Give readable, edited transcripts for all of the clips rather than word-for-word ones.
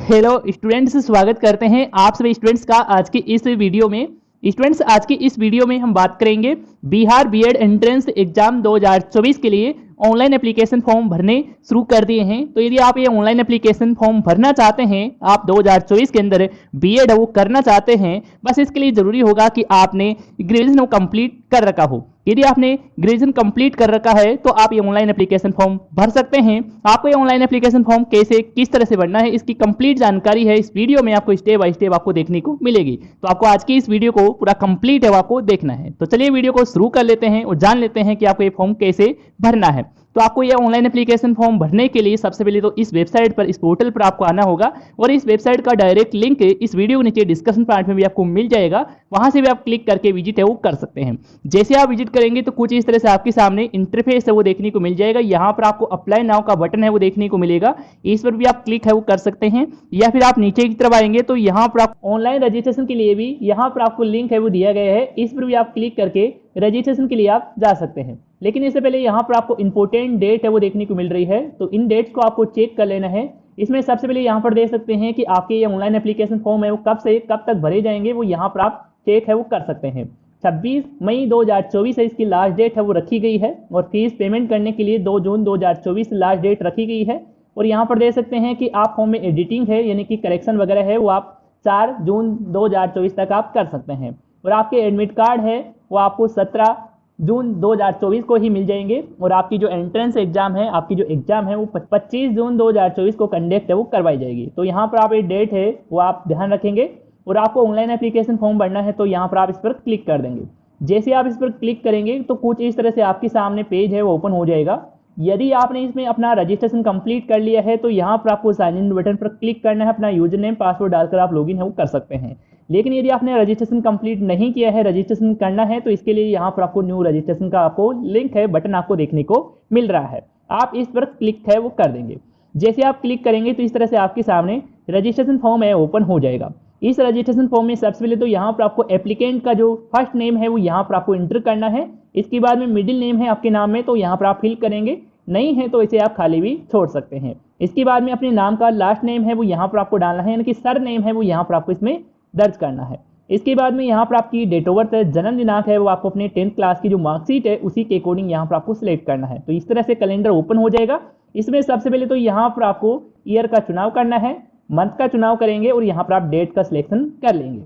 Hello students, स्वागत करते हैं आप सभी स्टूडेंट्स का आज की इस वीडियो में। स्टूडेंट्स, आज की इस वीडियो में हम बात करेंगे बिहार बीएड एंट्रेंस एग्जाम 2024 के लिए ऑनलाइन एप्लीकेशन फॉर्म भरने शुरू कर दिए हैं। तो यदि आप ये ऑनलाइन एप्लीकेशन फॉर्म भरना चाहते हैं, आप 2024 के अंदर बीएड वो करना चाहते हैं, बस इसके लिए ज़रूरी होगा कि आपने ग्रेजुएशन कंप्लीट कर रखा हो। यदि आपने ग्रेजुएशन कंप्लीट कर रखा है तो आप ये ऑनलाइन एप्लीकेशन फॉर्म भर सकते हैं। आपको ये ऑनलाइन एप्लीकेशन फॉर्म कैसे किस तरह से भरना है, इसकी कंप्लीट जानकारी है इस वीडियो में आपको स्टेप बाय स्टेप आपको देखने को मिलेगी। तो आपको आज की इस वीडियो को पूरा कंप्लीट है आपको देखना है। तो चलिए वीडियो को शुरू कर लेते हैं और जान लेते हैं कि आपको ये फॉर्म कैसे भरना है। तो आपको ये ऑनलाइन एप्लीकेशन फॉर्म भरने के लिए सबसे पहले तो इस वेबसाइट पर, इस पोर्टल पर आपको आना होगा और इस वेबसाइट का डायरेक्ट लिंक इस वीडियो के नीचे डिस्क्रिप्शन पार्ट में भी आपको मिल जाएगा। वहां से भी आप क्लिक करके विजिट है वो कर सकते हैं। जैसे आप विजिट करेंगे तो कुछ इस तरह से आपके सामने इंटरफेस है वो देखने को मिल जाएगा। यहाँ पर आपको अप्लाई नाउ का बटन है वो देखने को मिलेगा, इस पर भी आप क्लिक है वो कर सकते हैं। या फिर आप नीचे की तरफ आएंगे तो यहाँ पर आप ऑनलाइन रजिस्ट्रेशन के लिए भी यहाँ पर आपको लिंक है वो दिया गया है, इस पर भी आप क्लिक करके रजिस्ट्रेशन के लिए आप जा सकते हैं। लेकिन इससे पहले यहाँ पर आपको इंपॉर्टेंट डेट है वो देखने को मिल रही है, तो इन डेट्स को आपको चेक कर लेना है। इसमें सबसे पहले यहाँ पर देख सकते हैं कि आपके ये ऑनलाइन एप्लीकेशन फॉर्म है वो कब से कब तक भरे जाएंगे, वो यहाँ पर आप चेक है वो कर सकते हैं। 26 मई 2024 है इसकी लास्ट डेट है वो रखी गई है और फीस पेमेंट करने के लिए 2 जून 2024 लास्ट डेट रखी गई है। और यहाँ पर देख सकते हैं कि आप फॉर्म में एडिटिंग है यानी कि करेक्शन वगैरह है वो आप 4 जून 2024 तक आप कर सकते हैं। और आपके एडमिट कार्ड है वो आपको 17 जून 2024 को ही मिल जाएंगे। और आपकी जो एंट्रेंस एग्जाम है, आपकी जो एग्जाम है वो 25 जून 2024 को कंडक्ट है वो करवाई जाएगी। तो यहाँ पर आप ये डेट है वो आप ध्यान रखेंगे। और आपको ऑनलाइन एप्लीकेशन फॉर्म भरना है तो यहाँ पर आप इस पर क्लिक कर देंगे। जैसे आप इस पर क्लिक करेंगे तो कुछ इस तरह से आपके सामने पेज है वो ओपन हो जाएगा। यदि आपने इसमें अपना रजिस्ट्रेशन कंप्लीट कर लिया है तो यहाँ पर आपको साइन इन बटन पर क्लिक करना है, अपना यूजर नेम पासवर्ड डालकर आप लॉगिन है वो कर सकते हैं। लेकिन यदि आपने रजिस्ट्रेशन कंप्लीट नहीं किया है, रजिस्ट्रेशन करना है, तो इसके लिए यहाँ पर आपको न्यू रजिस्ट्रेशन का आपको लिंक है बटन आपको देखने को मिल रहा है, आप इस पर क्लिक है वो कर देंगे। जैसे आप क्लिक करेंगे तो इस तरह से आपके सामने रजिस्ट्रेशन फॉर्म है ओपन हो जाएगा। इस रजिस्ट्रेशन फॉर्म में सबसे पहले तो यहाँ पर आपको एप्लीकेंट का जो फर्स्ट नेम है वो यहाँ पर आपको एंटर करना है। इसके बाद में मिडिल नेम है आपके नाम में तो यहाँ पर आप फिल करेंगे, नहीं है तो इसे आप खाली भी छोड़ सकते हैं। इसके बाद में अपने नाम का लास्ट नेम है वो यहाँ पर आपको डालना है, यानी कि सर नेम है वो यहाँ पर आपको इसमें दर्ज करना है। इसके बाद में यहाँ पर आपकी डेट ऑफ बर्थ है, जन्म दिनांक है वो आपको अपने 10th क्लास की जो मार्कशीट है उसी के अकॉर्डिंग यहाँ पर आपको सिलेक्ट करना है। तो इस तरह से कैलेंडर ओपन हो जाएगा। इसमें सबसे पहले तो यहाँ पर आपको ईयर का चुनाव करना है, मंथ का चुनाव करेंगे और यहाँ पर आप डेट का सिलेक्शन कर लेंगे।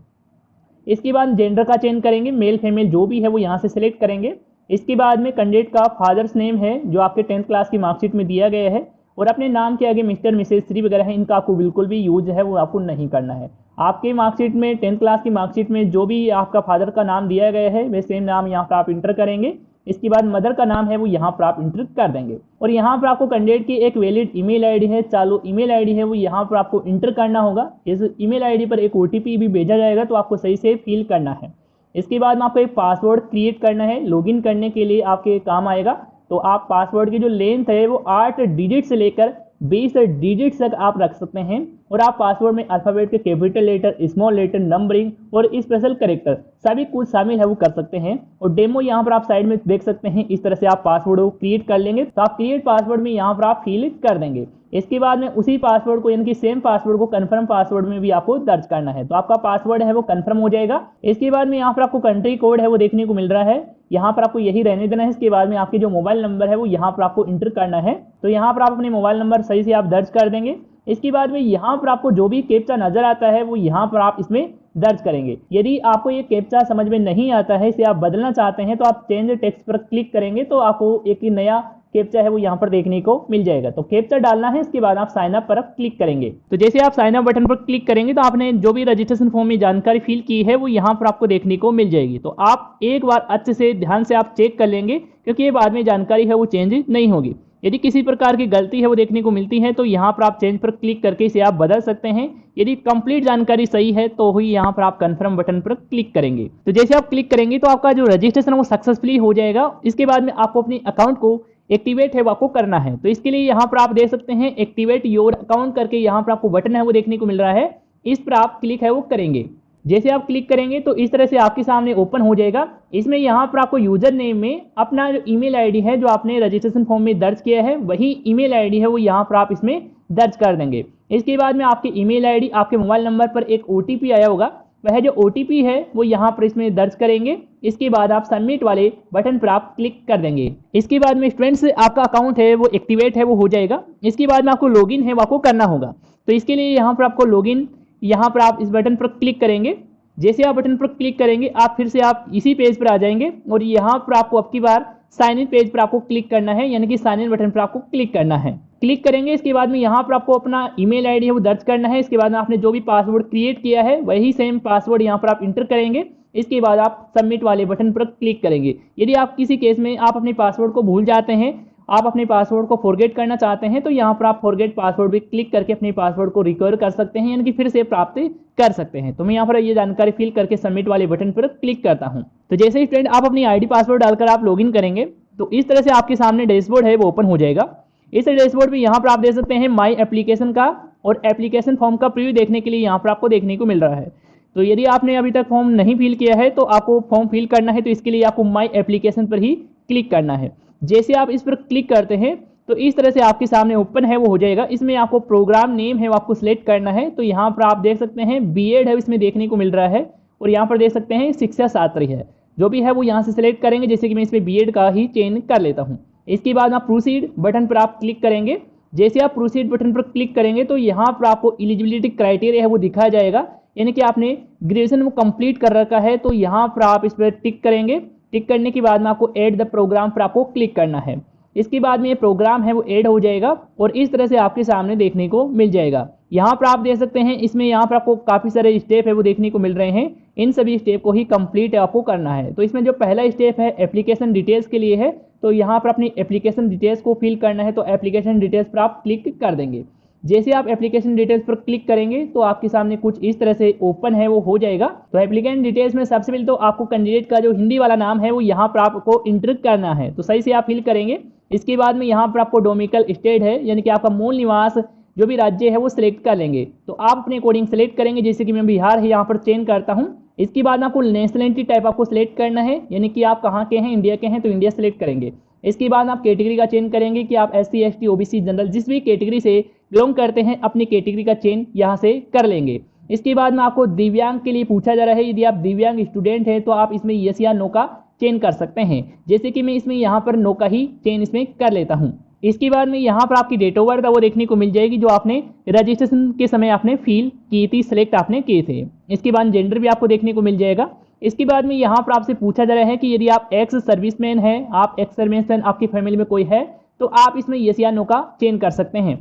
इसके बाद जेंडर का चयन करेंगे, मेल फीमेल जो भी है वो यहाँ से सिलेक्ट करेंगे। इसके बाद में कैंडिडेट का फादर्स नेम है जो आपके 10th क्लास की मार्कशीट में दिया गया है और अपने नाम के आगे मिस्टर मिसेज श्री वगैरह है, इनका आपको बिल्कुल भी यूज है वो आपको नहीं करना है। आपके मार्कशीट में 10th क्लास की मार्कशीट में जो भी आपका फादर का नाम दिया गया है वे सेम नाम यहाँ पर आप इंटर करेंगे। इसके बाद मदर का नाम है वो यहाँ पर आप इंटर कर देंगे। और यहाँ पर आपको कैंडिडेट की एक वैलिड ईमेल आईडी है, चालू ईमेल आईडी है वो यहाँ पर आपको इंटर करना होगा। इस ईमेल आईडी पर एक ओटीपी भी भेजा जाएगा तो आपको सही से फिल करना है। इसके बाद में आपको एक पासवर्ड क्रिएट करना है, लॉगिन करने के लिए आपके काम आएगा। तो आप पासवर्ड की जो लेंथ है वो 8 डिजिट से लेकर 20 डिजिट तक आप रख सकते हैं। और आप पासवर्ड में अल्फाबेट के capital letter, small letter, numbering और स्पेशल कैरेक्टर सभी कुछ शामिल है वो कर सकते हैं। और डेमो यहाँ पर आप साइड में देख सकते हैं, इस तरह से आप पासवर्ड को क्रिएट कर लेंगे। तो आप क्रिएट पासवर्ड में यहाँ पर आप फिल कर देंगे। इसके बाद में उसी पासवर्ड को यानी कि सेम पासवर्ड को कंफर्म पासवर्ड में भी आपको दर्ज करना है, तो आपका पासवर्ड है वो कंफर्म हो जाएगा। इसके बाद में यहाँ पर आपको कंट्री कोड है वो देखने को मिल रहा है, यहाँ पर आपको यही रहने देना है। इसके बाद में आपके जो मोबाइल नंबर है वो यहाँ पर आपको इंटर करना है, तो यहाँ पर आप अपने मोबाइल नंबर सही से आप दर्ज कर देंगे। इसके बाद में यहाँ पर आपको जो भी कैप्चा नजर आता है वो यहाँ पर आप इसमें दर्ज करेंगे। यदि आपको ये कैप्चा समझ में नहीं आता है, इसे आप बदलना चाहते हैं, तो आप चेंज टेक्स्ट पर क्लिक करेंगे तो आपको एक नया कैप्चा है वो यहाँ पर देखने को मिल जाएगा। तो कैप्चा डालना है, इसके बाद आप साइन अप पर क्लिक करेंगे। तो जैसे आप साइन अप बटन पर क्लिक करेंगे तो आपने जो भी रजिस्ट्रेशन फॉर्म में जानकारी फिल की है वो यहाँ पर आपको देखने को मिल जाएगी। तो आप एक बार अच्छे से ध्यान से आप चेक कर लेंगे, क्योंकि ये बाद में जानकारी है वो चेंज नहीं होगी। यदि किसी प्रकार की गलती है वो देखने को मिलती है तो यहाँ पर आप चेंज पर क्लिक करके इसे आप बदल सकते हैं। यदि कंप्लीट जानकारी सही है तो ही यहाँ पर आप कंफर्म बटन पर क्लिक करेंगे। तो जैसे आप क्लिक करेंगे तो आपका जो रजिस्ट्रेशन वो सक्सेसफुली हो जाएगा। इसके बाद में आपको अपने अकाउंट को एक्टिवेट है वो आपको करना है। तो इसके लिए यहाँ पर आप देख सकते हैं एक्टिवेट योर अकाउंट करके यहाँ पर आपको बटन है वो देखने को मिल रहा है, इस पर आप क्लिक है वो करेंगे। जैसे आप क्लिक करेंगे तो इस तरह से आपके सामने ओपन हो जाएगा। इसमें यहाँ पर आपको यूजर नेम में अपना जो ईमेल आईडी है जो आपने रजिस्ट्रेशन फॉर्म में दर्ज किया है वही ईमेल आईडी है वो यहाँ पर आप इसमें दर्ज कर देंगे। इसके बाद में आपके ईमेल आईडी, आपके मोबाइल नंबर पर एक ओटीपी आया होगा, वह जो ओटीपी है वो यहाँ पर इसमें दर्ज करेंगे। इसके बाद आप सबमिट वाले बटन पर आप क्लिक कर देंगे। इसके बाद में स्टूडेंट्स आपका अकाउंट है वो एक्टिवेट है वो हो जाएगा। इसके बाद में आपको लॉगिन है वो आपको करना होगा। तो इसके लिए यहाँ पर आपको लॉगिन, यहाँ पर आप इस बटन पर क्लिक करेंगे। जैसे आप बटन पर क्लिक करेंगे आप फिर से आप इसी पेज पर आ जाएंगे और यहाँ पर आपको अब की बार साइन इन पेज पर आपको क्लिक करना है, यानी कि साइन इन बटन पर आपको क्लिक करना है। क्लिक करेंगे, इसके बाद में यहाँ पर आपको अपना ईमेल आईडी है वो दर्ज करना है। इसके बाद में आपने जो भी पासवर्ड क्रिएट किया है वही सेम पासवर्ड यहाँ पर आप इंटर करेंगे। इसके बाद आप सबमिट वाले बटन पर क्लिक करेंगे। यदि आप किसी केस में आप अपने पासवर्ड को भूल जाते हैं, आप अपने पासवर्ड को फॉरगेट करना चाहते हैं, तो यहाँ पर आप फॉरगेट पासवर्ड भी क्लिक करके अपने पासवर्ड को रिकवर कर सकते हैं, यानी कि फिर से प्राप्त कर सकते हैं। तो मैं यहाँ पर ये जानकारी फिल करके सबमिट वाले बटन पर क्लिक करता हूँ। तो जैसे ही फ्रेंड आप अपनी आईडी पासवर्ड डालकर आप लॉगिन करेंगे तो इस तरह से आपके सामने डैशबोर्ड है वो ओपन हो जाएगा। इस डैशबोर्ड पे यहाँ पर आप देख सकते हैं माई एप्लीकेशन का और एप्लीकेशन फॉर्म का प्रीव्यू देखने के लिए यहाँ पर आपको देखने को मिल रहा है। तो यदि आपने अभी तक फॉर्म नहीं फिल किया है तो आपको फॉर्म फिल करना है, तो इसके लिए आपको माई एप्लीकेशन पर ही क्लिक करना है। जैसे आप इस पर क्लिक करते हैं तो इस तरह से आपके सामने ओपन है वो हो जाएगा। इसमें आपको प्रोग्राम नेम है वो आपको सिलेक्ट करना है। तो यहाँ पर आप देख सकते हैं बीएड है इसमें देखने को मिल रहा है और यहाँ पर देख सकते हैं शिक्षा शास्त्री है, जो भी है वो यहाँ से सिलेक्ट करेंगे। जैसे कि मैं इसमें बीएड का ही चयन कर लेता हूँ। इसके बाद आप प्रोसीड बटन पर आप क्लिक करेंगे। जैसे आप प्रोसीड बटन पर क्लिक करेंगे तो यहाँ पर आपको एलिजिबिलिटी क्राइटेरिया है वो दिखाया जाएगा, यानी कि आपने ग्रेजुएशन वो कंप्लीट कर रखा है। तो यहाँ पर आप इस पर टिक करेंगे। टिक करने के बाद में आपको ऐड द प्रोग्राम पर आपको क्लिक करना है। इसके बाद में ये प्रोग्राम है वो ऐड हो जाएगा और इस तरह से आपके सामने देखने को मिल जाएगा। यहाँ पर आप देख सकते हैं इसमें यहाँ पर आपको काफ़ी सारे स्टेप है वो देखने को मिल रहे हैं। इन सभी स्टेप को ही कंप्लीट आपको करना है। तो इसमें जो पहला स्टेप है एप्लीकेशन डिटेल्स के लिए है, तो यहाँ पर अपनी एप्लीकेशन डिटेल्स को फिल करना है। तो एप्लीकेशन डिटेल्स पर आप क्लिक कर देंगे। जैसे आप एप्लीकेशन डिटेल्स पर क्लिक करेंगे तो आपके सामने कुछ इस तरह से ओपन है वो हो जाएगा। तो एप्लीकेशन डिटेल्स में सबसे पहले तो आपको कैंडिडेट का जो हिंदी वाला नाम है वो यहाँ पर आपको इंटर करना है, तो सही से आप फिल करेंगे। इसके बाद में यहाँ पर आपको डोमिकल स्टेट है, यानी कि आपका मूल निवास जो भी राज्य है वो सिलेक्ट कर लेंगे। तो आप अपने अकॉर्डिंग सेलेक्ट करेंगे, जैसे कि मैं बिहार है यहाँ पर चेंज करता हूँ। इसके बाद में आपको नेशनलिटी टाइप आपको सिलेक्ट करना है, यानी कि आप कहाँ के हैं, इंडिया के हैं तो इंडिया सेलेक्ट करेंगे। इसके बाद आप कैटेगरी का चेंज करेंगे कि आप SC ST OBC जनरल जिस भी कैटेगरी से बिलोंग करते हैं अपनी कैटेगरी का चेंज यहाँ से कर लेंगे। इसके बाद में आपको दिव्यांग के लिए पूछा जा रहा है, यदि आप दिव्यांग स्टूडेंट हैं तो आप इसमें यस या नो का चेंज कर सकते हैं। जैसे कि मैं इसमें यहाँ पर नो का ही चेंज इसमें कर लेता हूँ। इसके बाद में यहाँ पर आपकी डेट ऑफ बर्थ वो देखने को मिल जाएगी, जो आपने रजिस्ट्रेशन के समय आपने फिल की थी, सिलेक्ट आपने किए थे। इसके बाद जेंडर भी आपको देखने को मिल जाएगा। इसके बाद में यहाँ पर आपसे पूछा जा रहा है कि यदि आप एक्स सर्विसमैन हैं, आप एक्स सर्विसमैन आपकी फैमिली में कोई है तो आप इसमें यस या नो का चेंज कर सकते हैं।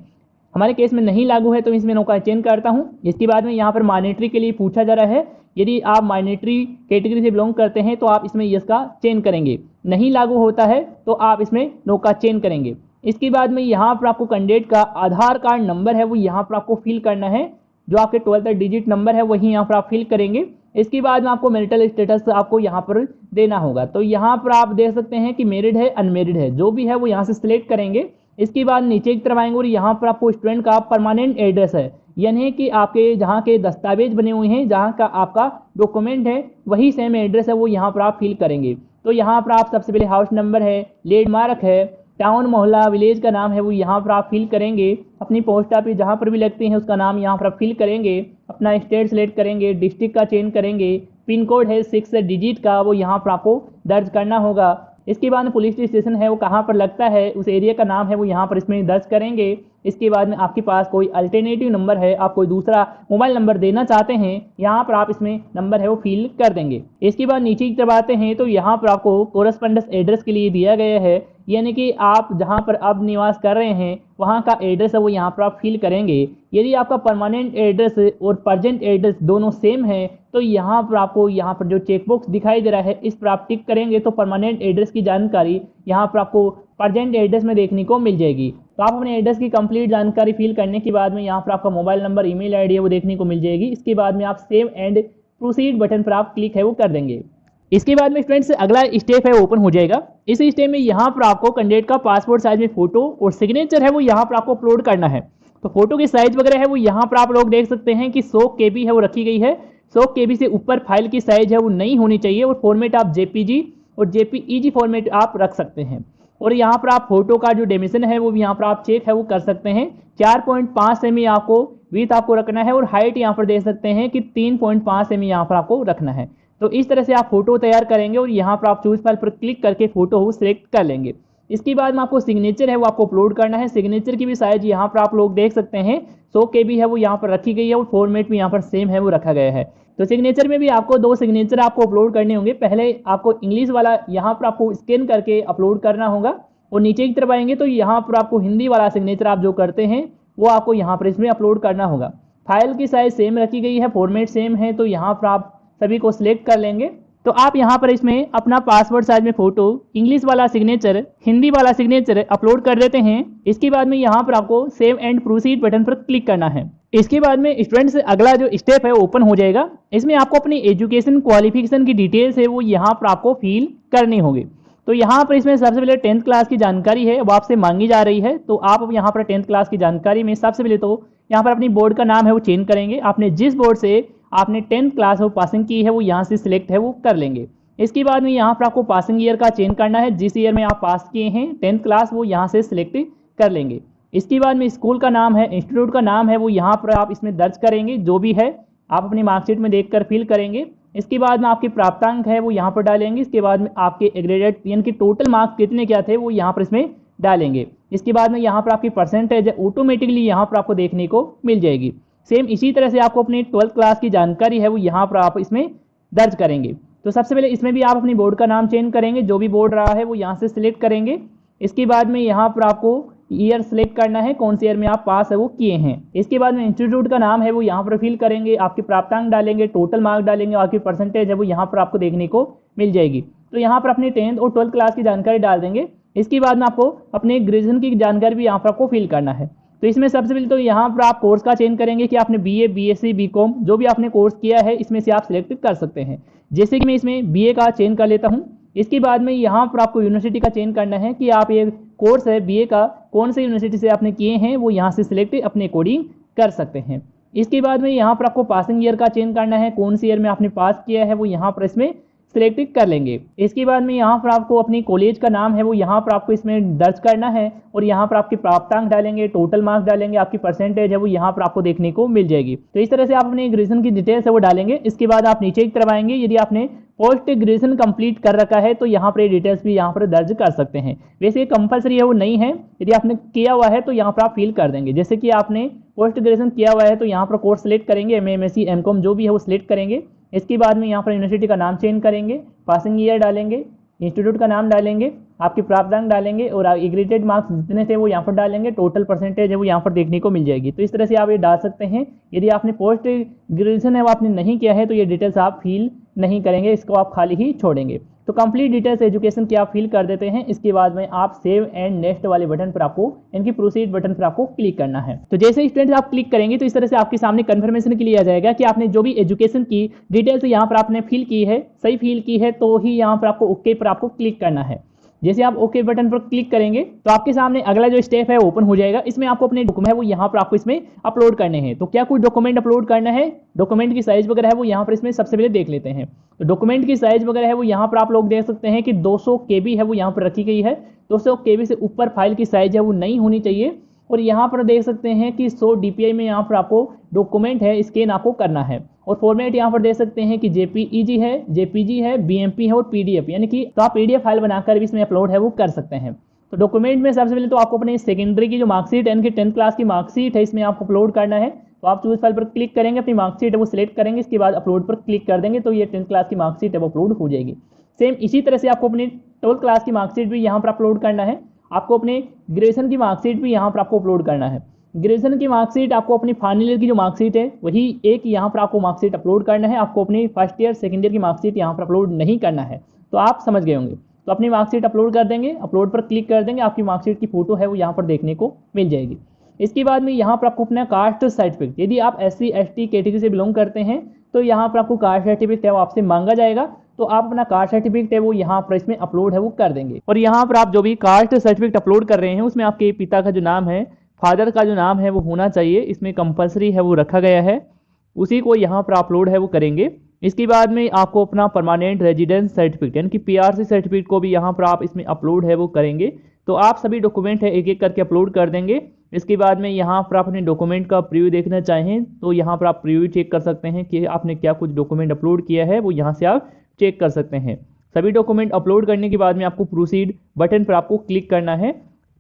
हमारे केस में नहीं लागू है तो इसमें नो का चेंज करता हूँ। इसके बाद में यहाँ पर माइनॉरिटी के लिए पूछा जा रहा है, यदि आप माइनॉरिटी कैटेगरी से बिलोंग करते हैं तो आप इसमें यस का चेंज करेंगे। नहीं लागू होता है तो आप इसमें नो का चेंज करेंगे। इसके बाद में यहाँ पर आपको कैंडिडेट का आधार कार्ड नंबर है वो यहाँ पर आपको फिल करना है, जो आपके 12th डिजिट नंबर है वही यहाँ पर आप फिल करेंगे। इसके बाद में आपको मैरिटल स्टेटस आपको यहाँ पर देना होगा। तो यहाँ पर आप देख सकते हैं कि मैरिड है अनमेरिड है, जो भी है वो यहाँ से सिलेक्ट करेंगे। इसके बाद नीचे की तरफ आएंगे और यहाँ पर आपको स्टूडेंट का परमानेंट एड्रेस है, यानी कि आपके जहाँ के दस्तावेज बने हुए हैं, जहाँ का आपका डॉक्यूमेंट है वही सेम एड्रेस है वो यहाँ पर आप फिल करेंगे। तो यहाँ पर आप सबसे पहले हाउस नंबर है, लैंडमार्क है, टाउन मोहल्ला विलेज का नाम है वो यहाँ पर आप फिल करेंगे। अपनी पोस्ट ऑफिस जहाँ पर भी लगती है उसका नाम यहाँ पर आप फिल करेंगे। अपना स्टेट सेलेक्ट करेंगे, डिस्ट्रिक्ट का चेंज करेंगे, पिन कोड है 6 डिजिट का वो यहाँ पर आपको दर्ज करना होगा। इसके बाद में पुलिस स्टेशन है वो कहाँ पर लगता है, उस एरिया का नाम है वो यहाँ पर इसमें दर्ज करेंगे। इसके बाद में आपके पास कोई अल्टरनेटिव नंबर है, आप कोई दूसरा मोबाइल नंबर देना चाहते हैं, यहाँ पर आप इसमें नंबर है वो फिल कर देंगे। इसके बाद नीचे की तरफ आते हैं तो यहाँ पर आपको कोरस्पोंडेंस एड्रेस के लिए दिया गया है, यानी कि आप जहाँ पर अब निवास कर रहे हैं वहाँ का एड्रेस है वो यहाँ पर आप फिल करेंगे। यदि आपका परमानेंट एड्रेस और प्रेजेंट एड्रेस दोनों सेम है तो यहाँ पर आपको यहाँ पर जो चेकबॉक्स दिखाई दे रहा है इस पर आप टिक करेंगे तो परमानेंट एड्रेस की जानकारी यहाँ पर आपको प्रेजेंट एड्रेस में देखने को मिल जाएगी। तो आप अपने एड्रेस की कंप्लीट जानकारी फिल करने के बाद में यहाँ पर आपका मोबाइल नंबर, ईमेल आईडी है वो देखने को मिल जाएगी। इसके बाद में आप सेव एंड प्रोसीड बटन पर आप क्लिक है वो कर देंगे। इसके बाद में फ्रेंड्स अगला स्टेप है ओपन हो जाएगा। इस स्टेप में यहाँ पर आपको कैंडिडेट का पासपोर्ट साइज में फोटो और सिग्नेचर है वो यहाँ पर आपको अपलोड करना है। तो फोटो की साइज वगैरह है वो यहाँ पर आप लोग देख सकते हैं कि 100 KB है वो रखी गई है। 100 KB से ऊपर फाइल की साइज है वो नहीं होनी चाहिए और फॉर्मेट आप JPG और JPEG फॉर्मेट आप रख सकते हैं। और यहाँ पर आप फोटो का जो डायमेंशन है वो भी यहाँ पर आप चेक है वो कर सकते हैं। 4.5 सेमी आपको विड्थ आपको रखना है और हाइट यहाँ पर देख सकते हैं कि 3.5 सेमी यहाँ पर आपको रखना है। तो इस तरह से आप फोटो तैयार करेंगे और यहाँ पर आप चूज फाइल पर क्लिक करके फोटो सेलेक्ट कर लेंगे। इसके बाद में आपको सिग्नेचर है वो आपको अपलोड करना है। सिग्नेचर की भी साइज यहाँ पर आप लोग देख सकते हैं 100 KB है वो यहाँ पर रखी गई है और फॉर्मेट भी यहाँ पर सेम है वो रखा गया है। तो सिग्नेचर में भी आपको 2 सिग्नेचर आपको अपलोड करने होंगे। पहले आपको इंग्लिश वाला यहाँ पर आपको स्कैन करके अपलोड करना होगा और नीचे की तरफ आएंगे तो यहाँ पर आपको हिंदी वाला सिग्नेचर आप जो करते हैं वो आपको यहाँ पर इसमें अपलोड करना होगा। फाइल की साइज सेम रखी गई है, फॉर्मेट सेम है, तो यहाँ पर आप सभी को सिलेक्ट कर लेंगे। तो आप यहाँ पर इसमें अपना पासवर्ड साइज में फोटो, इंग्लिश वाला सिग्नेचर, हिंदी वाला सिग्नेचर अपलोड कर देते हैं। इसके बाद में यहाँ पर आपको सेव एंड प्रोसीड बटन पर क्लिक करना है। इसके बाद में स्टूडेंट्स अगला जो स्टेप है ओपन हो जाएगा। इसमें आपको अपनी एजुकेशन क्वालिफिकेशन की डिटेल्स है वो यहाँ पर आपको फिल करनी होगी। तो यहाँ पर इसमें सबसे पहले 10th क्लास की जानकारी है वो आपसे मांगी जा रही है। तो आप यहाँ पर 10th क्लास की जानकारी में सबसे पहले तो यहाँ पर अपनी बोर्ड का नाम है वो चेंज करेंगे। आपने जिस बोर्ड से आपने 10th क्लास वो पासिंग की है वो यहाँ से सिलेक्ट है वो कर लेंगे। इसके बाद में यहाँ पर आपको पासिंग ईयर का चेंज करना है। जिस ईयर में आप पास किए हैं 10th क्लास वो यहाँ से सिलेक्ट कर लेंगे। इसके बाद में स्कूल का नाम है, इंस्टीट्यूट का नाम है वो यहाँ पर आप इसमें दर्ज करेंगे। जो भी है आप अपनी मार्कशीट में देखकर फिल करेंगे। इसके बाद में आपके प्राप्तांक है वो यहाँ पर डालेंगे। इसके बाद में आपके एग्रेडेड यानी कि टोटल मार्क्स कितने क्या थे वो यहाँ पर इसमें डालेंगे। इसके बाद में यहाँ पर आपकी परसेंटेज ऑटोमेटिकली यहाँ पर आपको देखने को मिल जाएगी। सेम इसी तरह से आपको अपनी 12th क्लास की जानकारी है वो यहाँ पर आप इसमें दर्ज करेंगे। तो सबसे पहले इसमें भी आप अपनी बोर्ड का नाम चेंज करेंगे। जो भी बोर्ड रहा है वो यहाँ से सिलेक्ट करेंगे। इसके बाद में यहाँ पर आपको ईयर सेलेक्ट करना है, कौन से ईयर में आप पास है वो किए हैं। इसके बाद में इंस्टीट्यूट का नाम है वो यहाँ पर फिल करेंगे। आपके प्राप्तांक डालेंगे, टोटल मार्क डालेंगे, आपकी परसेंटेज है वो यहाँ पर आपको देखने को मिल जाएगी। तो यहाँ पर अपनी 10th और 12th क्लास की जानकारी डाल देंगे। इसके बाद में आपको अपने ग्रेजुएशन की जानकारी भी यहाँ पर आपको फिल करना है। तो इसमें सबसे पहले तो यहाँ पर आप कोर्स का चेंज करेंगे कि आपने BA, BSc, BCom जो भी आपने कोर्स किया है इसमें से आप सिलेक्ट कर सकते हैं। जैसे कि मैं इसमें BA का चेंज कर लेता हूँ। इसके बाद में यहाँ पर आपको यूनिवर्सिटी का चेंज करना है कि आप ये कोर्स है BA का कौन से यूनिवर्सिटी से आपने किए हैं वो यहाँ से सिलेक्ट अपने अकॉर्डिंग कर सकते हैं। इसके बाद में यहाँ पर आपको पासिंग ईयर का चेंज करना है, कौन से ईयर में आपने पास किया है वो यहाँ पर इसमें सिलेक्ट कर लेंगे। इसके बाद में यहाँ पर आपको अपनी कॉलेज का नाम है वो यहाँ पर आपको इसमें दर्ज करना है और यहाँ पर आपके प्राप्तांक डालेंगे, टोटल मार्क्स डालेंगे, आपकी परसेंटेज है वो यहाँ पर आपको देखने को मिल जाएगी। तो इस तरह से आप अपने ग्रेजुएशन की डिटेल्स है वो डालेंगे। इसके बाद आप नीचे की तरफ आएंगे। यदि आपने पोस्ट ग्रेजुएशन कंप्लीट कर रखा है तो यहाँ पर डिटेल्स भी यहाँ पर दर्ज कर सकते हैं। वैसे कंपलसरी है वो नहीं है, यदि आपने किया हुआ है तो यहाँ पर आप फिल कर देंगे। जैसे कि आपने पोस्ट ग्रेजुएशन किया हुआ है तो यहाँ पर कोर्स सेलेक्ट करेंगे, MA, MSc, MCom जो भी है वो सिलेक्ट करेंगे। इसके बाद में यहाँ पर यूनिवर्सिटी का नाम चेंज करेंगे, पासिंग ईयर डालेंगे, इंस्टीट्यूट का नाम डालेंगे, आपके प्राप्तांक डालेंगे और एग्रीगेटेड मार्क्स जितने थे वो यहाँ पर डालेंगे, टोटल परसेंटेज है वो यहाँ पर देखने को मिल जाएगी। तो इस तरह से आप ये डाल सकते हैं। यदि आपने पोस्ट ग्रेजुएशन है वो आपने नहीं किया है तो ये डिटेल्स आप फिल नहीं करेंगे, इसको आप खाली ही छोड़ेंगे। तो कंप्लीट डिटेल्स एजुकेशन की आप फिल कर देते हैं। इसके बाद में आप सेव एंड नेक्स्ट वाले बटन पर आपको इनकी प्रोसीड बटन पर आपको क्लिक करना है। तो जैसे स्टूडेंट आप क्लिक करेंगे तो इस तरह से आपके सामने कंफर्मेशन के लिए आ जाएगा कि आपने जो भी एजुकेशन की डिटेल्स यहाँ पर आपने फिल की है, सही फिल की है, तो ही यहाँ पर आपको ओके पर आपको क्लिक करना है। जैसे आप ओके बटन पर क्लिक करेंगे तो आपके सामने अगला जो स्टेप है ओपन हो जाएगा। इसमें आपको अपने डॉक्यूमेंट है वो यहाँ पर आपको इसमें अपलोड करने हैं। तो क्या कुछ डॉक्यूमेंट अपलोड करना है, डॉक्यूमेंट की साइज वगैरह है वो यहाँ पर इसमें सबसे पहले देख लेते हैं। तो डॉक्यूमेंट की साइज वगैरह है वो यहाँ पर आप लोग देख सकते हैं कि 200 KB है वो यहाँ पर रखी गई है। 200 KB से ऊपर फाइल की साइज है वो नहीं होनी चाहिए। और यहाँ पर देख सकते हैं कि 100 DPI में यहाँ पर आपको डॉक्यूमेंट है स्कैन आपको करना है। और फॉर्मेट यहाँ पर देख सकते हैं कि JPEG है, JPG है, BMP है और PDF, यानी कि तो आप PDF फाइल बनाकर भी इसमें अपलोड है वो कर सकते हैं। तो डॉक्यूमेंट में सबसे पहले तो आपको अपने सेकेंडरी की जो मार्कशीट है, यानी कि 10th क्लास की मार्कशीट है, इसमें आपको अपलोड करना है। तो आप चूज फाइल पर क्लिक करेंगे, अपनी मार्कशीट है वो सिलेक्ट करेंगे, इसके बाद अपलोड पर क्लिक कर देंगे तो ये 10th क्लास की मार्कशीट है वो अपलोड हो जाएगी। सेम इसी तरह से आपको अपनी 12th क्लास की मार्कशीट भी यहाँ पर अपलोड करना है। आपको अपने ग्रेजुएशन की मार्कशीट भी यहाँ पर आपको अपलोड करना है। ग्रेजुएशन की मार्कशीट आपको अपनी फाइनल ईयर की जो मार्कशीट है वही एक यहाँ पर आपको मार्कशीट अपलोड करना है। आपको अपनी फर्स्ट ईयर सेकंड ईयर की मार्कशीट यहाँ पर अपलोड नहीं करना है। तो आप समझ गए होंगे। तो अपनी मार्कशीट अपलोड कर देंगे, अपलोड पर क्लिक कर देंगे, आपकी मार्कशीट की फोटो है वो यहाँ पर देखने को मिल जाएगी। इसके बाद में यहाँ पर आपको अपना कास्ट सर्टिफिकेट, यदि आप SC ST कैटेगरी से बिलोंग करते हैं तो यहाँ पर आपको कास्ट सर्टिफिकेट है वो आपसे मांगा जाएगा। तो आप अपना कास्ट सर्टिफिकेट है वो यहाँ पर इसमें अपलोड है वो कर देंगे। और यहाँ पर आप जो भी कास्ट सर्टिफिकेट अपलोड कर रहे हैं उसमें आपके पिता का जो नाम है, फादर का जो नाम है वो होना चाहिए, इसमें कंपलसरी है वो रखा गया है, उसी को यहाँ पर अपलोड है वो करेंगे। इसके बाद में आपको अपना परमानेंट रेजिडेंस सर्टिफिकेट यानी कि PRC सर्टिफिकेट को भी यहाँ पर आप इसमें अपलोड है वो करेंगे। तो आप सभी डॉक्यूमेंट है एक एक करके अपलोड कर देंगे। इसके बाद में यहाँ पर आप अपने डॉक्यूमेंट का प्रीव्यू देखना चाहें तो यहाँ पर आप प्रीव्यू चेक कर सकते हैं कि आपने क्या कुछ डॉक्यूमेंट अपलोड किया है, वो यहाँ से आप चेक कर सकते हैं। सभी डॉक्यूमेंट अपलोड करने के बाद में आपको प्रोसीड बटन पर आपको क्लिक करना है।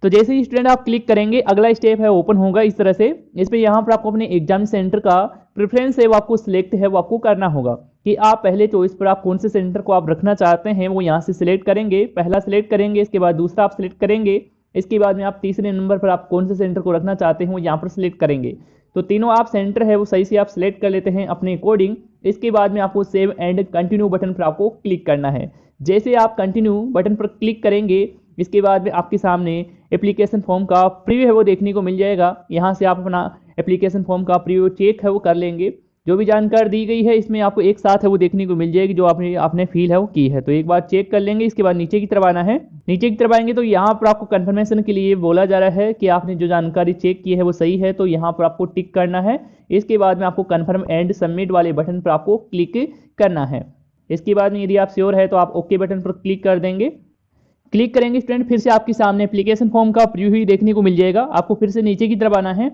तो जैसे ही स्टूडेंट आप क्लिक करेंगे अगला स्टेप है ओपन होगा इस तरह से। इस पर यहाँ पर आपको अपने एग्जाम सेंटर का प्रेफरेंस है वो आपको सिलेक्ट है वो आपको करना होगा कि आप पहले चॉइस पर आप कौन से सेंटर को आप रखना चाहते हैं, वो यहाँ से सिलेक्ट करेंगे। पहला सिलेक्ट करेंगे, इसके बाद दूसरा आप सिलेक्ट करेंगे, इसके बाद में आप तीसरे नंबर पर आप कौन से सेंटर को रखना चाहते हैं वो यहाँ पर सिलेक्ट करेंगे। तो तीनों आप सेंटर है वो सही से आप सिलेक्ट कर लेते हैं अपने अकॉर्डिंग। इसके बाद में आपको सेव एंड कंटिन्यू बटन पर आपको क्लिक करना है। जैसे आप कंटिन्यू बटन पर क्लिक करेंगे इसके बाद में आपके सामने एप्लीकेशन फॉर्म का प्रीव्यू है वो देखने को मिल जाएगा। यहाँ से आप अपना एप्लीकेशन फॉर्म का प्रीव्यू चेक है वो कर लेंगे। जो भी जानकारी दी गई है इसमें आपको एक साथ है वो देखने को मिल जाएगी जो आपने फील है वो की है। तो एक बार चेक कर लेंगे, इसके बाद नीचे की तरफ आना है। नीचे की तरफ आएंगे तो यहाँ पर आपको कंफर्मेशन के लिए बोला जा रहा है कि आपने जो जानकारी चेक की है वो सही है, तो यहाँ पर आपको टिक करना है। इसके बाद में आपको कन्फर्म एंड सबमिट वाले बटन पर आपको क्लिक करना है। इसके बाद में यदि आप श्योर है तो आप ओके बटन पर क्लिक कर देंगे। क्लिक करेंगे स्टूडेंट फिर से आपके सामने एप्लीकेशन फॉर्म का प्रीव्यू ही देखने को मिल जाएगा। आपको फिर से नीचे की तरफ आना है।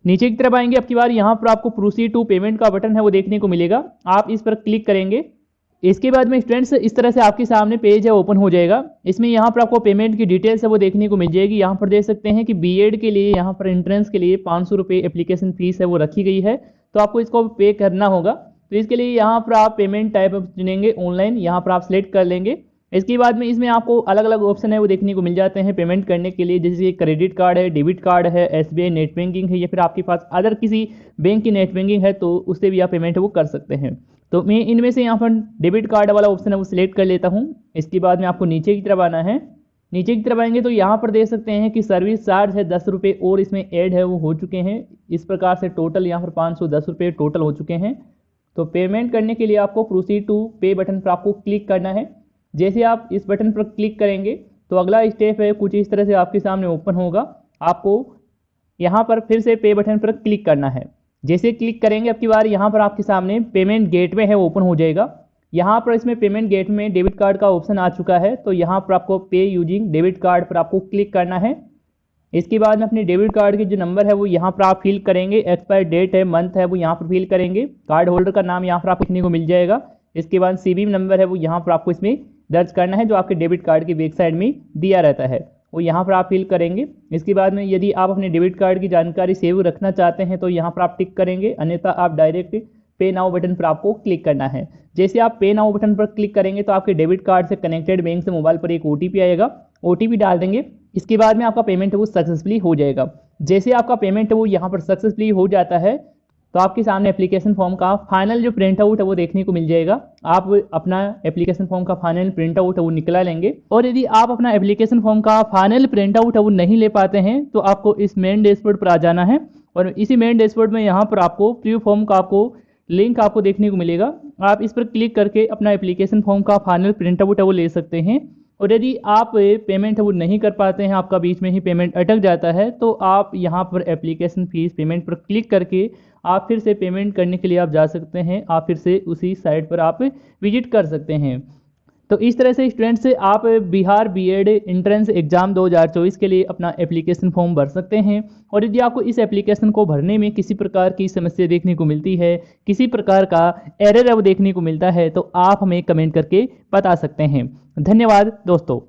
नीचे की तरफ आएंगे, अब की बार यहाँ पर आपको प्रोसीड टू पेमेंट का बटन है वो देखने को मिलेगा, आप इस पर क्लिक करेंगे। इसके बाद में स्टूडेंट्स इस तरह से आपके सामने पेज है ओपन हो जाएगा। इसमें यहाँ पर आपको पेमेंट की डिटेल्स है वो देखने को मिल जाएगी। यहाँ पर देख सकते हैं कि बीएड के लिए यहाँ पर एंट्रेंस के लिए 500 रुपये एप्लीकेशन फीस है वो रखी गई है, तो आपको इसको पे करना होगा। तो इसके लिए यहाँ पर आप पेमेंट टाइप चुनेंगे ऑनलाइन, यहाँ पर आप सिलेक्ट कर लेंगे। इसके बाद में इसमें आपको अलग अलग ऑप्शन है वो देखने को मिल जाते हैं पेमेंट करने के लिए, जैसे क्रेडिट कार्ड है, डेबिट कार्ड है, एसबीआई नेट बैंकिंग है, या फिर आपके पास अदर किसी बैंक की नेट बैंकिंग है तो उससे भी आप पेमेंट वो कर सकते हैं। तो मैं इनमें से यहाँ पर डेबिट कार्ड वाला ऑप्शन है वो सिलेक्ट कर लेता हूँ। इसके बाद में आपको नीचे की तरफ आना है। नीचे की तरफ आएंगे तो यहाँ पर देख सकते हैं कि सर्विस चार्ज है 10 रुपये और इसमें ऐड है वो हो चुके हैं। इस प्रकार से टोटल यहाँ पर 510 रुपये टोटल हो चुके हैं। तो पेमेंट करने के लिए आपको प्रोसीड टू पे बटन पर आपको क्लिक करना है। जैसे आप इस बटन पर क्लिक करेंगे तो अगला स्टेप है कुछ इस तरह से आपके सामने ओपन होगा। आपको यहाँ पर फिर से पे बटन पर क्लिक करना है। जैसे क्लिक करेंगे अब की बार यहाँ पर आपके सामने पेमेंट गेटवे है ओपन हो जाएगा। यहाँ पर इसमें पेमेंट गेट में डेबिट कार्ड का ऑप्शन आ चुका है, तो यहाँ पर आपको पे यूजिंग डेबिट कार्ड पर आपको क्लिक करना है। इसके बाद में अपने डेबिट कार्ड के जो नंबर है वो यहाँ पर आप फिल करेंगे। एक्सपायर डेट है, मंथ है वो यहाँ पर फिल करेंगे। कार्ड होल्डर का नाम यहाँ पर आपको लिखने को मिल जाएगा। इसके बाद सीवीवी नंबर है वो यहाँ पर आपको इसमें दर्ज करना है, जो आपके डेबिट कार्ड की बैक साइड में दिया रहता है वो यहाँ पर आप फिल करेंगे। इसके बाद में यदि आप अपने डेबिट कार्ड की जानकारी सेव रखना चाहते हैं तो यहाँ पर आप टिक करेंगे, अन्यथा आप डायरेक्ट पे नाउ बटन पर आपको क्लिक करना है। जैसे आप पे नाउ बटन पर क्लिक करेंगे तो आपके डेबिट कार्ड से कनेक्टेड बैंक से मोबाइल पर एक ओटीपी आएगा, ओटीपी डाल देंगे। इसके बाद में आपका पेमेंट है वो सक्सेसफुली हो जाएगा। जैसे आपका पेमेंट है वो यहाँ पर सक्सेसफुली हो जाता है तो आपके सामने एप्लीकेशन फॉर्म का फाइनल जो प्रिंट आउट है वो देखने को मिल जाएगा। आप अपना एप्लीकेशन फॉर्म का फाइनल प्रिंट आउट है वो निकला लेंगे। और यदि आप अपना एप्लीकेशन फॉर्म का फाइनल प्रिंट आउट है वो नहीं ले पाते हैं तो आपको इस मेन डैशबोर्ड पर आ जाना है, और इसी मेन डैशबोर्ड में यहाँ पर आपको प्रीव्यू फॉर्म का आपको लिंक आपको देखने को मिलेगा। आप इस पर क्लिक करके अपना एप्लीकेशन फॉर्म का फाइनल प्रिंट आउट है वो ले सकते हैं। और यदि आप पेमेंट है वो नहीं कर पाते हैं, आपका बीच में ही पेमेंट अटक जाता है, तो आप यहाँ पर एप्लीकेशन फीस पेमेंट पर क्लिक करके आप फिर से पेमेंट करने के लिए आप जा सकते हैं। आप फिर से उसी साइट पर आप विजिट कर सकते हैं। तो इस तरह से स्टूडेंट्स आप बिहार बीएड एंट्रेंस एग्जाम 2024 के लिए अपना एप्लीकेशन फॉर्म भर सकते हैं। और यदि आपको इस एप्लीकेशन को भरने में किसी प्रकार की समस्या देखने को मिलती है, किसी प्रकार का एरर अब देखने को मिलता है, तो आप हमें कमेंट करके बता सकते हैं। धन्यवाद दोस्तों।